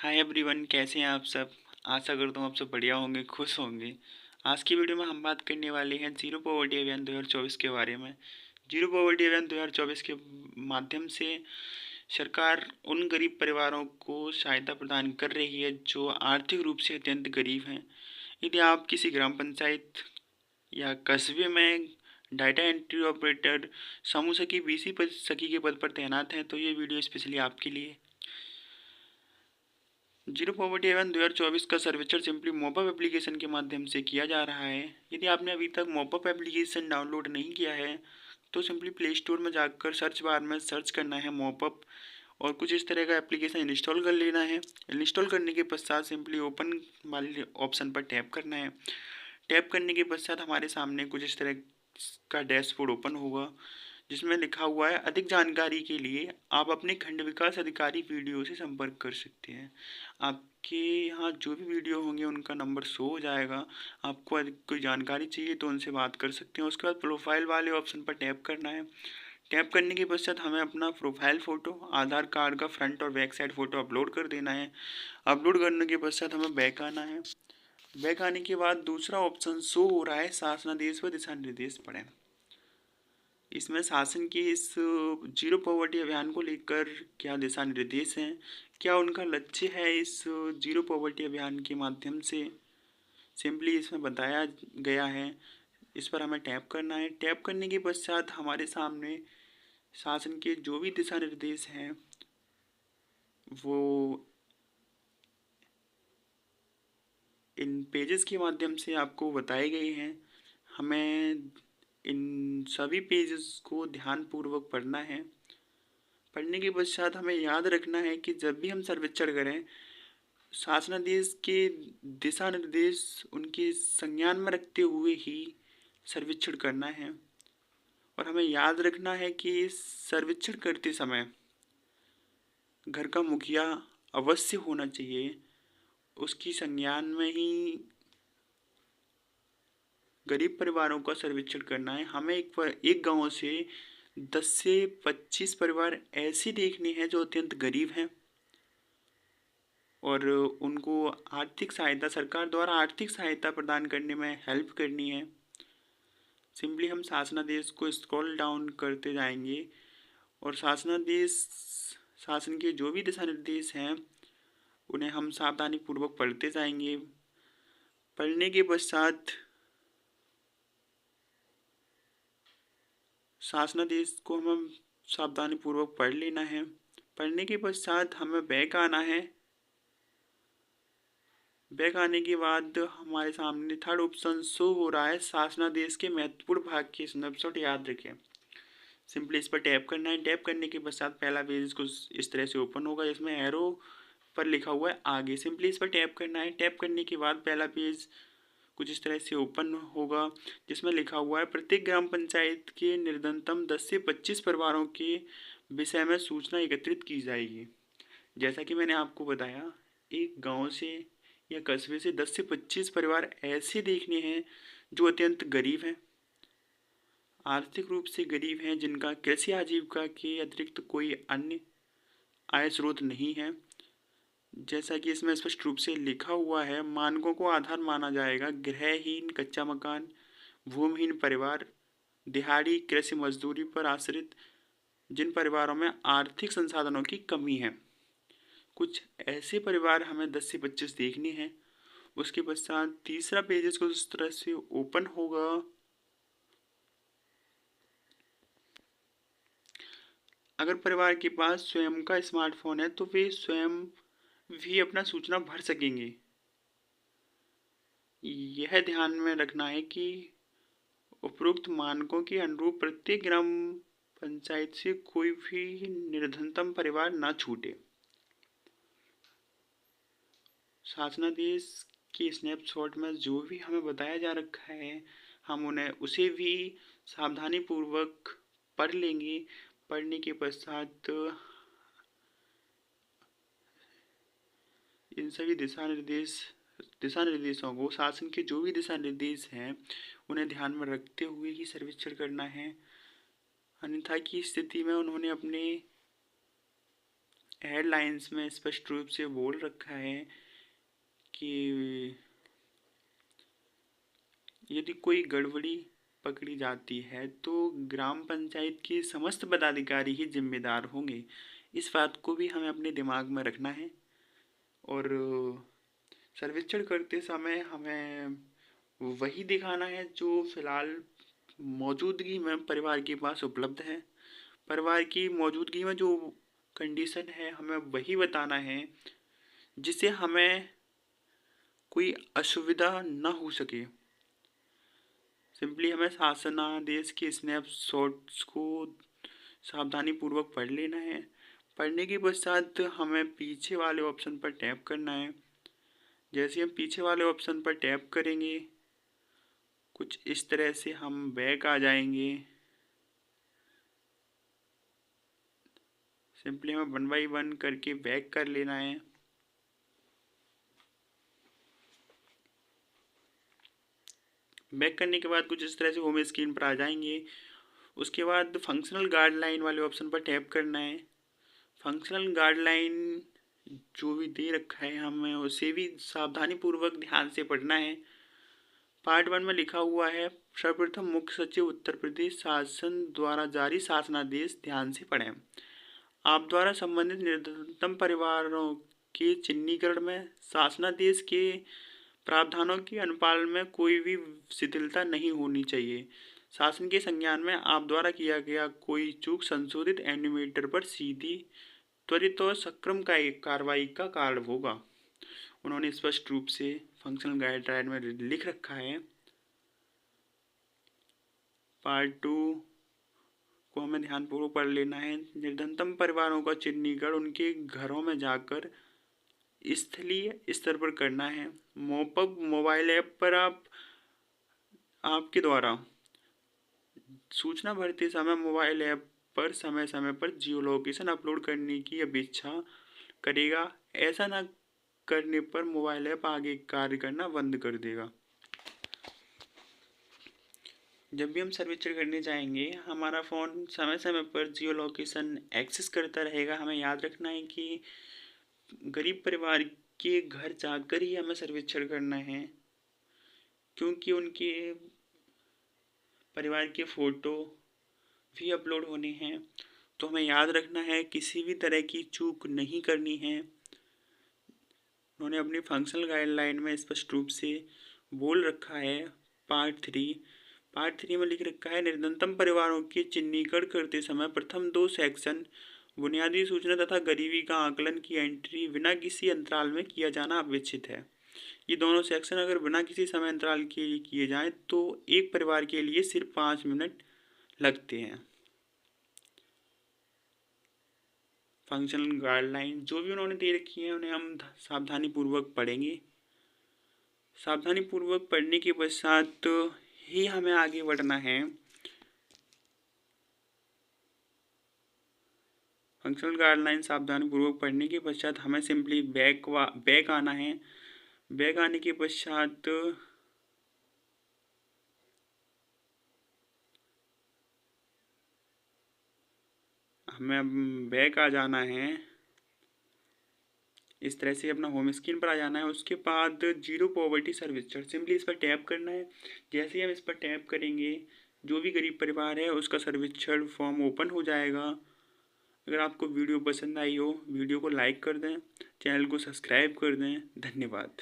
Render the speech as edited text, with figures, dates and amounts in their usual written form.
Hi everyone, कैसे हैं आप सब। आशा करता हूँ आप सब बढ़िया होंगे, खुश होंगे। आज की वीडियो में हम बात करने वाले हैं जीरो पॉवर्टी अभियान 2024 के बारे में। जीरो पॉवर्टी अभियान 2024 के माध्यम से सरकार उन गरीब परिवारों को सहायता प्रदान कर रही है जो आर्थिक रूप से अत्यंत गरीब हैं। यदि आप किसी ग्राम पंचायत या कस्बे में डाटा एंट्री ऑपरेटर, समूह सखी, बीसी सखी के पद पर तैनात हैं तो ये वीडियो स्पेशली आपके लिए। जीरो पॉवर्टी अभियान 2024 का सर्वेक्षण सिंपली मोपअप एप्लीकेशन के माध्यम से किया जा रहा है। यदि आपने अभी तक मोपअप एप्लीकेशन डाउनलोड नहीं किया है तो सिंपली प्ले स्टोर में जाकर सर्च बार में सर्च करना है मोपअप और कुछ इस तरह का एप्लीकेशन इंस्टॉल कर लेना है। इंस्टॉल करने के पश्चात सिंपली ओपन वाले ऑप्शन पर टैप करना है। टैप करने के पश्चात हमारे सामने कुछ इस तरह का डैशबोर्ड ओपन होगा जिसमें लिखा हुआ है अधिक जानकारी के लिए आप अपने खंड विकास अधिकारी वीडियो से संपर्क कर सकते हैं। आपके यहाँ जो भी वीडियो होंगे उनका नंबर शो हो जाएगा। आपको अधिक कोई जानकारी चाहिए तो उनसे बात कर सकते हैं। उसके बाद प्रोफाइल वाले ऑप्शन पर टैप करना है। टैप करने के पश्चात हमें अपना प्रोफाइल फ़ोटो, आधार कार्ड का फ्रंट और बैक साइड फ़ोटो अपलोड कर देना है। अपलोड करने के पश्चात हमें बैक आना है। बैक आने के बाद दूसरा ऑप्शन शो हो रहा है शासनादेश व दिशा निर्देश पढ़ें। इसमें शासन के इस जीरो पॉवर्टी अभियान को लेकर क्या दिशा निर्देश हैं, क्या उनका लक्ष्य है इस जीरो पॉवर्टी अभियान के माध्यम से, सिंपली इसमें बताया गया है। इस पर हमें टैप करना है। टैप करने के पश्चात हमारे सामने शासन के जो भी दिशा निर्देश हैं वो इन पेजेस के माध्यम से आपको बताए गए हैं। हमें इन सभी पेजेस को ध्यानपूर्वक पढ़ना है। पढ़ने के पश्चात हमें याद रखना है कि जब भी हम सर्वेक्षण करें, शासनादेश के दिशा निर्देश उनके संज्ञान में रखते हुए ही सर्वेक्षण करना है। और हमें याद रखना है कि सर्वेक्षण करते समय घर का मुखिया अवश्य होना चाहिए। उसकी संज्ञान में ही गरीब परिवारों का सर्वेक्षण करना है। हमें एक गांव से 10 से 25 परिवार ऐसे देखने हैं जो अत्यंत गरीब हैं और उनको आर्थिक सहायता, सरकार द्वारा आर्थिक सहायता प्रदान करने में हेल्प करनी है। सिंपली हम शासनादेश को स्क्रॉल डाउन करते जाएंगे और शासन के जो भी दिशा निर्देश हैं उन्हें हम सावधानी पूर्वक पढ़ते जाएंगे। पढ़ने के पश्चात शासनादेश को हमें सावधानी पूर्वक पढ़ लेना है। पढ़ने के पश्चात हमें बैक आना है। बैक आने के बाद हमारे सामने थर्ड ऑप्शन शो हो रहा है शासनादेश के महत्वपूर्ण भाग की स्नैपशॉट याद रखें। सिंपली इस पर टैप करना है। टैप करने के पश्चात पहला पेज कुछ इस तरह से ओपन होगा जिसमें एरो पर लिखा हुआ है आगे। सिंपली इस पर टैप करना है। टैप करने के बाद पहला पेज कुछ इस तरह से ओपन होगा जिसमें लिखा हुआ है प्रत्येक ग्राम पंचायत के निर्धनतम 10 से 25 परिवारों के विषय में सूचना एकत्रित की जाएगी। जैसा कि मैंने आपको बताया, एक गांव से या कस्बे से 10 से 25 परिवार ऐसे देखने हैं जो अत्यंत गरीब हैं, आर्थिक रूप से गरीब हैं, जिनका कृषि आजीविका के अतिरिक्त कोई अन्य आय स्रोत नहीं है। जैसा कि इसमें स्पष्ट रूप से लिखा हुआ है, मानकों को आधार माना जाएगा गृहहीन, कच्चा मकान, भूमिहीन परिवार, दिहाड़ी कृषि मजदूरी पर आश्रित, जिन परिवारों में आर्थिक संसाधनों की कमी है। कुछ ऐसे परिवार हमें 10 से 25 देखने हैं। उसके पश्चात तीसरा पेजेस कुछ इस तरह से ओपन होगा। अगर परिवार के पास स्वयं का स्मार्टफोन है तो वे स्वयं भी अपना सूचना भर सकेंगे। यह ध्यान में रखना है कि उपरोक्त मानकों के अनुरूप प्रत्येक ग्राम पंचायत से कोई भी निर्धनतम परिवार न छूटे। शासनादेश के स्नैपशॉट में जो भी हमें बताया जा रखा है हम उन्हें उसे भी सावधानी पूर्वक पढ़ लेंगे। पढ़ने के पश्चात इन सभी दिशा निर्देशों को, शासन के जो भी दिशा निर्देश हैं उन्हें ध्यान में रखते हुए ही सर्वेक्षण करना है। अन्यथा की स्थिति में उन्होंने अपने हेडलाइंस में स्पष्ट रूप से बोल रखा है कि यदि कोई गड़बड़ी पकड़ी जाती है तो ग्राम पंचायत के समस्त पदाधिकारी ही जिम्मेदार होंगे। इस बात को भी हमें अपने दिमाग में रखना है और सर्वेक्षण करते समय हमें वही दिखाना है जो फिलहाल मौजूदगी में परिवार के पास उपलब्ध है। परिवार की मौजूदगी में जो कंडीशन है हमें वही बताना है जिससे हमें कोई असुविधा न हो सके। सिंपली हमें शासनादेश के स्नैपशॉट्स को सावधानी पूर्वक पढ़ लेना है। पढ़ने के पश्चात हमें पीछे वाले ऑप्शन पर टैप करना है। जैसे हम पीछे वाले ऑप्शन पर टैप करेंगे कुछ इस तरह से हम बैक आ जाएंगे। सिंपली हमें 1 बाई 1 करके बैक कर लेना है। बैक करने के बाद कुछ इस तरह से होम स्क्रीन पर आ जाएंगे। उसके बाद फंक्शनल गाइडलाइन वाले ऑप्शन पर टैप करना है। फंक्शनल गाइडलाइन जो भी दे रखा है हमें उसे भी सावधानी पूर्वक ध्यान से पढ़ना है। पार्ट 1 में लिखा हुआ है सर्वप्रथम मुख्य सचिव उत्तर प्रदेश शासन द्वारा जारी शासनादेश ध्यान से पढ़ें। आप द्वारा संबंधित निम्नतम परिवारों के चिन्हीकरण में शासनादेश के प्रावधानों के अनुपालन में कोई भी शिथिलता नहीं होनी चाहिए। शासन के संज्ञान में आप द्वारा किया गया कोई चूक संशोधित एनिमेटर पर सीधी त्वरित और सक्रम का एक कार्रवाई का कारण होगा। उन्होंने स्पष्ट रूप से फंक्शनल गाइडलाइन में लिख रखा है। पार्ट 2 को हमें ध्यानपूर्वक पढ़ लेना है। निर्धनतम परिवारों का चिन्हीकरण उनके घरों में जाकर स्थलीय स्तर पर करना है। मोपअप मोबाइल ऐप पर आपके द्वारा सूचना भरते समय मोबाइल ऐप पर समय समय पर जियो लोकेशन अपलोड करने की अपेक्षा करेगा। ऐसा न करने पर मोबाइल ऐप आगे कार्य करना बंद कर देगा। जब भी हम सर्वेक्षण करने जाएंगे हमारा फ़ोन समय समय पर जियो लोकेशन एक्सेस करता रहेगा। हमें याद रखना है कि गरीब परिवार के घर जाकर ही हमें सर्वेक्षण करना है क्योंकि उनके परिवार के फ़ोटो भी अपलोड होने हैं। तो हमें याद रखना है किसी भी तरह की चूक नहीं करनी है। उन्होंने अपनी फंक्शनल गाइडलाइन में स्पष्ट रूप से बोल रखा है। पार्ट 3 में लिख रखा है निर्धनतम परिवारों के चिन्हीकरण करते समय प्रथम 2 सेक्शन बुनियादी सूचना तथा गरीबी का आकलन की एंट्री बिना किसी अंतराल में किया जाना अपेक्षित है। ये दोनों सेक्शन अगर बिना किसी समय अंतराल के किए जाएं तो एक परिवार के लिए सिर्फ 5 मिनट लगते हैं। फंक्शनल गाइडलाइन जो भी उन्होंने दे रखी है उन्हें हम सावधानी पूर्वक पढ़ेंगे। सावधानी पूर्वक पढ़ने के पश्चात ही हमें आगे बढ़ना है। फंक्शनल गाइडलाइन सावधानी पूर्वक पढ़ने के पश्चात हमें सिंपली बैक आना है। बैक आने के पश्चात हमें बैक आ जाना है। इस तरह से अपना होम स्क्रीन पर आ जाना है। उसके बाद जीरो पॉवर्टी सर्वेक्षण सिंपली इस पर टैप करना है। जैसे ही हम इस पर टैप करेंगे जो भी गरीब परिवार है उसका सर्वेक्षण फॉर्म ओपन हो जाएगा। अगर आपको वीडियो पसंद आई हो वीडियो को लाइक कर दें, चैनल को सब्सक्राइब कर दें। धन्यवाद।